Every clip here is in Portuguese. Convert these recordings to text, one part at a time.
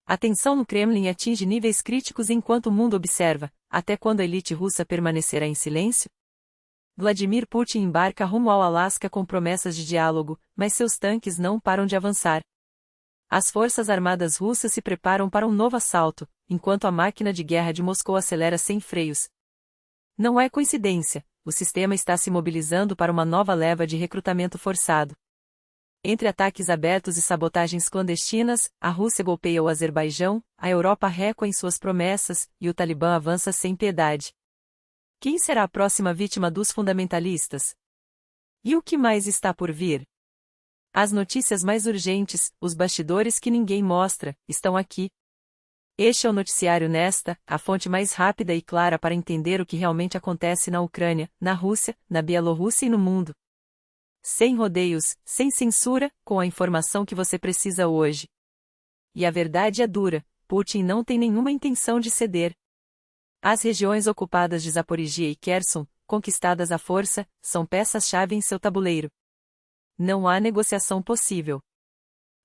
A tensão no Kremlin atinge níveis críticos enquanto o mundo observa. Até quando a elite russa permanecerá em silêncio? Vladimir Putin embarca rumo ao Alasca com promessas de diálogo, mas seus tanques não param de avançar. As forças armadas russas se preparam para um novo assalto, enquanto a máquina de guerra de Moscou acelera sem freios. Não é coincidência, o sistema está se mobilizando para uma nova leva de recrutamento forçado. Entre ataques abertos e sabotagens clandestinas, a Rússia golpeia o Azerbaijão, a Europa recua em suas promessas, e o Talibã avança sem piedade. Quem será a próxima vítima dos fundamentalistas? E o que mais está por vir? As notícias mais urgentes, os bastidores que ninguém mostra, estão aqui. Este é o Noticiário Nesta, a fonte mais rápida e clara para entender o que realmente acontece na Ucrânia, na Rússia, na Bielorrússia e no mundo. Sem rodeios, sem censura, com a informação que você precisa hoje. E a verdade é dura, Putin não tem nenhuma intenção de ceder. As regiões ocupadas de Zaporizhia e Kherson, conquistadas à força, são peças-chave em seu tabuleiro. Não há negociação possível.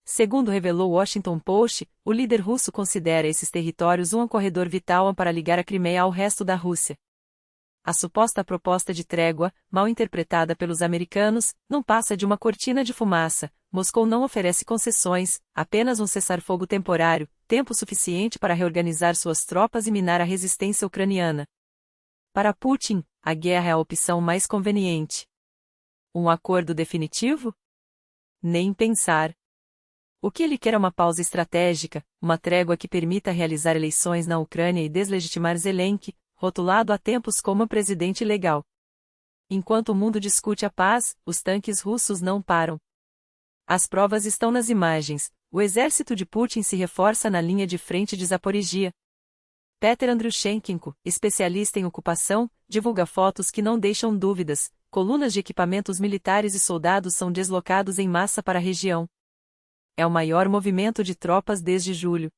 Segundo revelou o Washington Post, o líder russo considera esses territórios um corredor vital para ligar a Crimeia ao resto da Rússia. A suposta proposta de trégua, mal interpretada pelos americanos, não passa de uma cortina de fumaça. Moscou não oferece concessões, apenas um cessar-fogo temporário, tempo suficiente para reorganizar suas tropas e minar a resistência ucraniana. Para Putin, a guerra é a opção mais conveniente. Um acordo definitivo? Nem pensar. O que ele quer é uma pausa estratégica, uma trégua que permita realizar eleições na Ucrânia e deslegitimar Zelensky, rotulado há tempos como presidente legal. Enquanto o mundo discute a paz, os tanques russos não param. As provas estão nas imagens. O exército de Putin se reforça na linha de frente de Zaporizhia. Peter Andriushenko, especialista em ocupação, divulga fotos que não deixam dúvidas. Colunas de equipamentos militares e soldados são deslocados em massa para a região. É o maior movimento de tropas desde julho.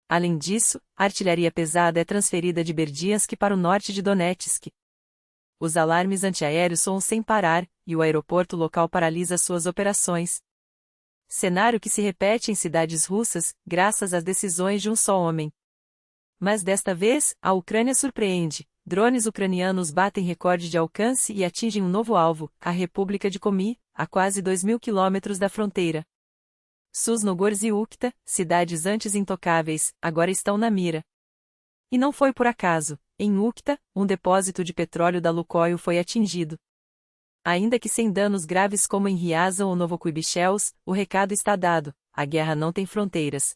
Além disso, a artilharia pesada é transferida de Berdiansk para o norte de Donetsk. Os alarmes antiaéreos soam sem parar, e o aeroporto local paralisa suas operações. Cenário que se repete em cidades russas, graças às decisões de um só homem. Mas desta vez, a Ucrânia surpreende. Drones ucranianos batem recorde de alcance e atingem um novo alvo, a República de Komi, a quase 2.000 quilômetros da fronteira. Susnogorsk e Ukta, cidades antes intocáveis, agora estão na mira. E não foi por acaso. Em Ukta, um depósito de petróleo da Lukoil foi atingido. Ainda que sem danos graves como em Ryazan ou Novokuibyshels, o recado está dado: a guerra não tem fronteiras.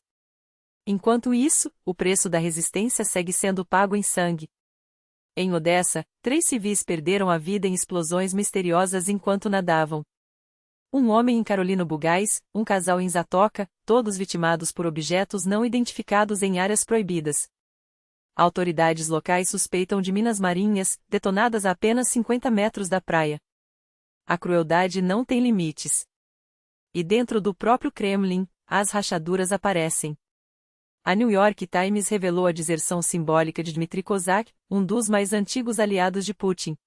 Enquanto isso, o preço da resistência segue sendo pago em sangue. Em Odessa, 3 civis perderam a vida em explosões misteriosas enquanto nadavam. Um homem em Carolino Bugais, um casal em Zatoka, todos vitimados por objetos não identificados em áreas proibidas. Autoridades locais suspeitam de minas marinhas, detonadas a apenas 50 metros da praia. A crueldade não tem limites. E dentro do próprio Kremlin, as rachaduras aparecem. A New York Times revelou a deserção simbólica de Dmitry Kozak, um dos mais antigos aliados de Putin.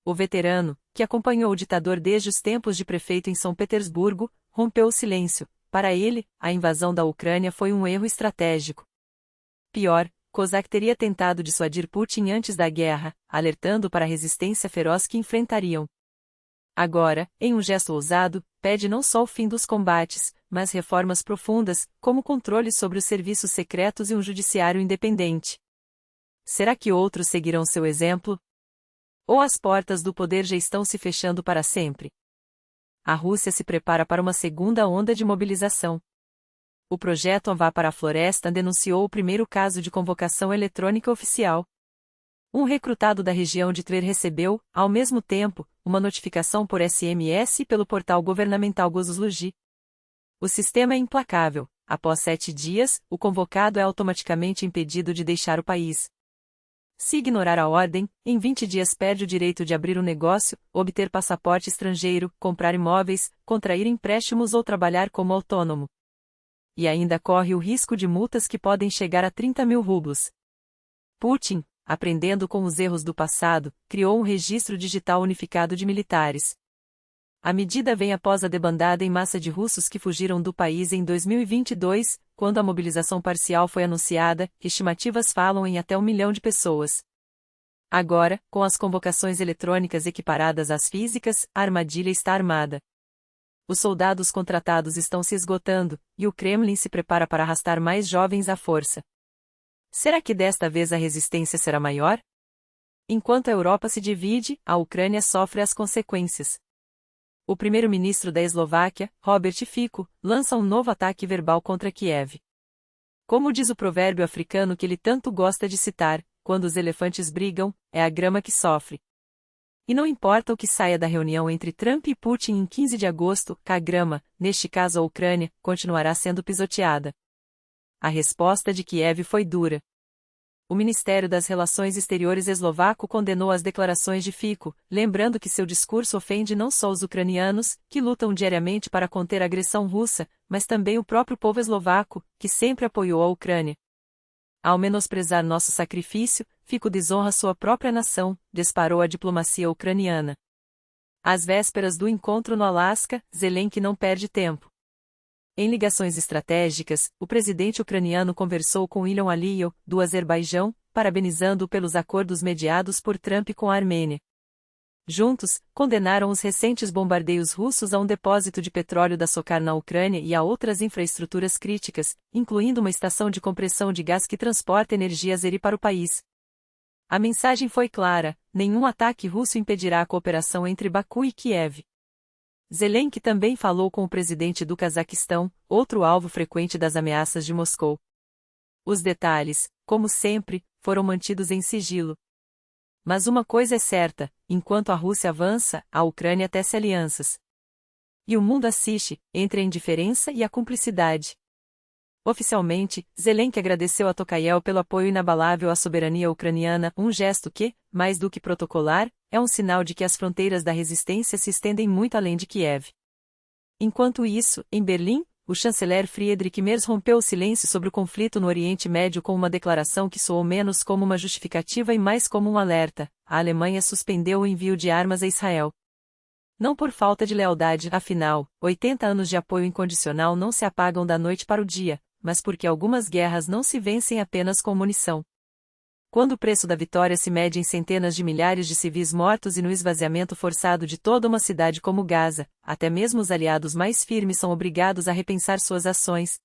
O veterano, que acompanhou o ditador desde os tempos de prefeito em São Petersburgo, rompeu o silêncio. Para ele, a invasão da Ucrânia foi um erro estratégico. Pior, Kozak teria tentado dissuadir Putin antes da guerra, alertando para a resistência feroz que enfrentariam. Agora, em um gesto ousado, pede não só o fim dos combates, mas reformas profundas, como controle sobre os serviços secretos e um judiciário independente. Será que outros seguirão seu exemplo? Ou as portas do poder já estão se fechando para sempre? A Rússia se prepara para uma segunda onda de mobilização. O projeto Vá para a Floresta denunciou o primeiro caso de convocação eletrônica oficial. Um recrutado da região de Tver recebeu, ao mesmo tempo, uma notificação por SMS e pelo portal governamental Gosluji. O sistema é implacável. Após 7 dias, o convocado é automaticamente impedido de deixar o país. Se ignorar a ordem, em 20 dias perde o direito de abrir um negócio, obter passaporte estrangeiro, comprar imóveis, contrair empréstimos ou trabalhar como autônomo. E ainda corre o risco de multas que podem chegar a 30.000 rublos. Putin, aprendendo com os erros do passado, criou um registro digital unificado de militares. A medida vem após a debandada em massa de russos que fugiram do país em 2022, quando a mobilização parcial foi anunciada, estimativas falam em até 1 milhão de pessoas. Agora, com as convocações eletrônicas equiparadas às físicas, a armadilha está armada. Os soldados contratados estão se esgotando, e o Kremlin se prepara para arrastar mais jovens à força. Será que desta vez a resistência será maior? Enquanto a Europa se divide, a Ucrânia sofre as consequências. O primeiro-ministro da Eslováquia, Robert Fico, lança um novo ataque verbal contra Kiev. Como diz o provérbio africano que ele tanto gosta de citar, quando os elefantes brigam, é a grama que sofre. E não importa o que saia da reunião entre Trump e Putin em 15 de agosto, a grama, neste caso a Ucrânia, continuará sendo pisoteada. A resposta de Kiev foi dura. O Ministério das Relações Exteriores eslovaco condenou as declarações de Fico, lembrando que seu discurso ofende não só os ucranianos, que lutam diariamente para conter a agressão russa, mas também o próprio povo eslovaco, que sempre apoiou a Ucrânia. Ao menosprezar nosso sacrifício, Fico desonra sua própria nação, disparou a diplomacia ucraniana. Às vésperas do encontro no Alasca, Zelensky não perde tempo. Em ligações estratégicas, o presidente ucraniano conversou com Ilham Aliyev, do Azerbaijão, parabenizando-o pelos acordos mediados por Trump com a Armênia. Juntos, condenaram os recentes bombardeios russos a um depósito de petróleo da SOCAR na Ucrânia e a outras infraestruturas críticas, incluindo uma estação de compressão de gás que transporta energia azeri para o país. A mensagem foi clara: nenhum ataque russo impedirá a cooperação entre Baku e Kiev. Zelensky também falou com o presidente do Cazaquistão, outro alvo frequente das ameaças de Moscou. Os detalhes, como sempre, foram mantidos em sigilo. Mas uma coisa é certa: enquanto a Rússia avança, a Ucrânia tece alianças. E o mundo assiste, entre a indiferença e a cumplicidade. Oficialmente, Zelensky agradeceu a Tokayev pelo apoio inabalável à soberania ucraniana, um gesto que, mais do que protocolar, é um sinal de que as fronteiras da resistência se estendem muito além de Kiev. Enquanto isso, em Berlim, o chanceler Friedrich Merz rompeu o silêncio sobre o conflito no Oriente Médio com uma declaração que soou menos como uma justificativa e mais como um alerta: a Alemanha suspendeu o envio de armas a Israel. Não por falta de lealdade, afinal, 80 anos de apoio incondicional não se apagam da noite para o dia, mas porque algumas guerras não se vencem apenas com munição. Quando o preço da vitória se mede em centenas de milhares de civis mortos e no esvaziamento forçado de toda uma cidade como Gaza, até mesmo os aliados mais firmes são obrigados a repensar suas ações.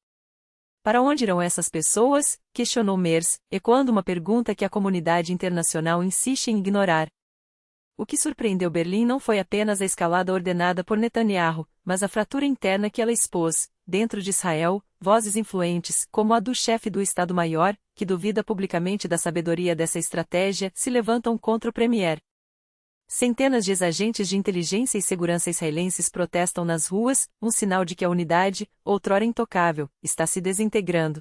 Para onde irão essas pessoas? Questionou Merz, ecoando uma pergunta que a comunidade internacional insiste em ignorar. O que surpreendeu Berlim não foi apenas a escalada ordenada por Netanyahu, mas a fratura interna que ela expôs. Dentro de Israel, vozes influentes, como a do chefe do Estado-Maior, que duvida publicamente da sabedoria dessa estratégia, se levantam contra o premier. Centenas de ex-agentes de inteligência e segurança israelenses protestam nas ruas, um sinal de que a unidade, outrora intocável, está se desintegrando.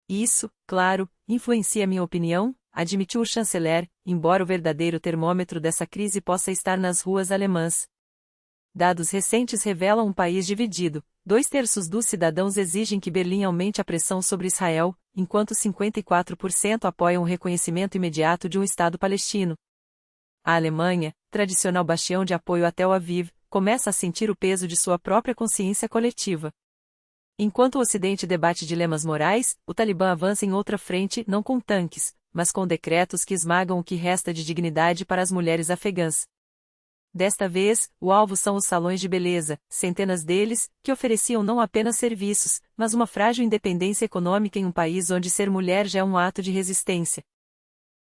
Isso, claro, influencia minha opinião, admitiu o chanceler, embora o verdadeiro termômetro dessa crise possa estar nas ruas alemãs. Dados recentes revelam um país dividido. 2/3 dos cidadãos exigem que Berlim aumente a pressão sobre Israel, enquanto 54% apoiam o reconhecimento imediato de um Estado palestino. A Alemanha, tradicional bastião de apoio a Tel Aviv, começa a sentir o peso de sua própria consciência coletiva. Enquanto o Ocidente debate dilemas morais, o Talibã avança em outra frente, não com tanques, mas com decretos que esmagam o que resta de dignidade para as mulheres afegãs. Desta vez, o alvo são os salões de beleza, centenas deles, que ofereciam não apenas serviços, mas uma frágil independência econômica em um país onde ser mulher já é um ato de resistência.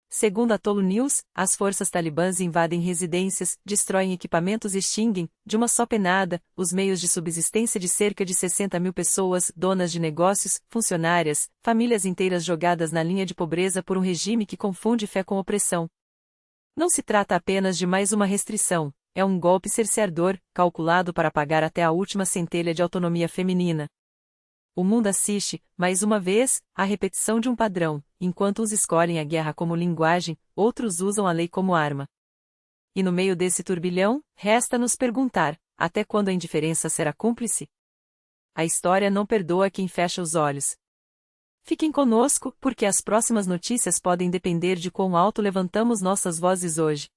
Segundo a Tolo News, as forças talibãs invadem residências, destroem equipamentos e extinguem, de uma só penada, os meios de subsistência de cerca de 60 mil pessoas, donas de negócios, funcionárias, famílias inteiras jogadas na linha de pobreza por um regime que confunde fé com opressão. Não se trata apenas de mais uma restrição. É um golpe cerceador, calculado para apagar até a última centelha de autonomia feminina. O mundo assiste, mais uma vez, à repetição de um padrão: enquanto uns escolhem a guerra como linguagem, outros usam a lei como arma. E no meio desse turbilhão, resta-nos perguntar: até quando a indiferença será cúmplice? A história não perdoa quem fecha os olhos. Fiquem conosco, porque as próximas notícias podem depender de quão alto levantamos nossas vozes hoje.